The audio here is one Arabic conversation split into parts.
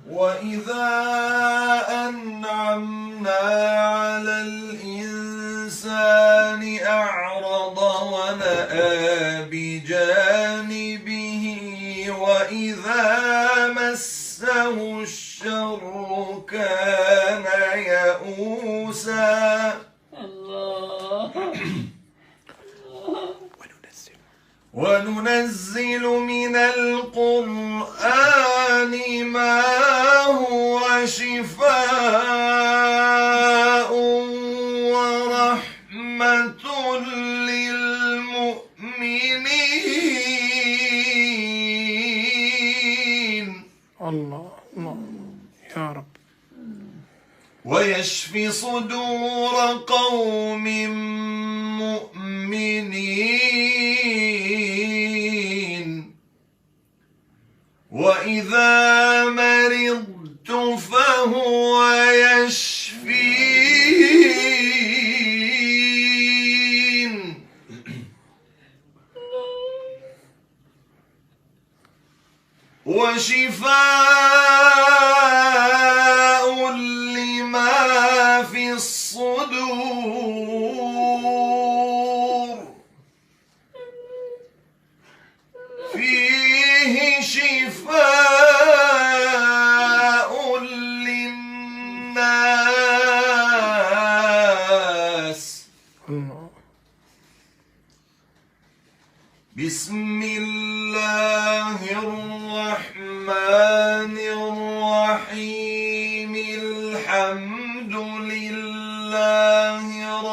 وإذا أنعمنا على الإنسان أعرض ونأى بجانبه وإذا مسه الشر كان يئوسا وننزل من القرآن ما هو شفاء ورحمة للمؤمنين. الله الله يا رب. ويشفي صدور قوم مؤمنين. وإذا مرضت فهو يشفين. وشفاء لما في الصدور. فيه شفاء للناس. بسم الله الرحمن الرحيم. الحمد لله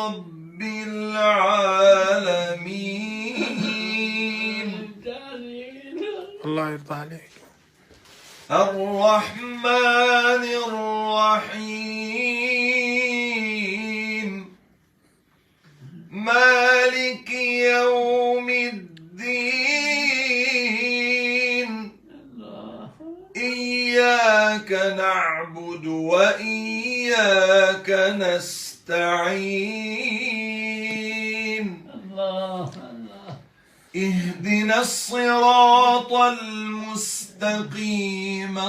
رب العالمين. الله يرضى عليك. الرحمن الرحيم مالك يوم الدين. إياك نعبد وإياك نستعين. اهدنا الصراط المستقيم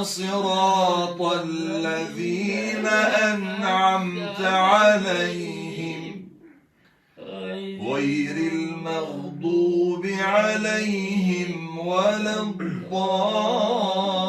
صراط الذين أنعمت عليهم غير المغضوب عليهم ولا الضالين.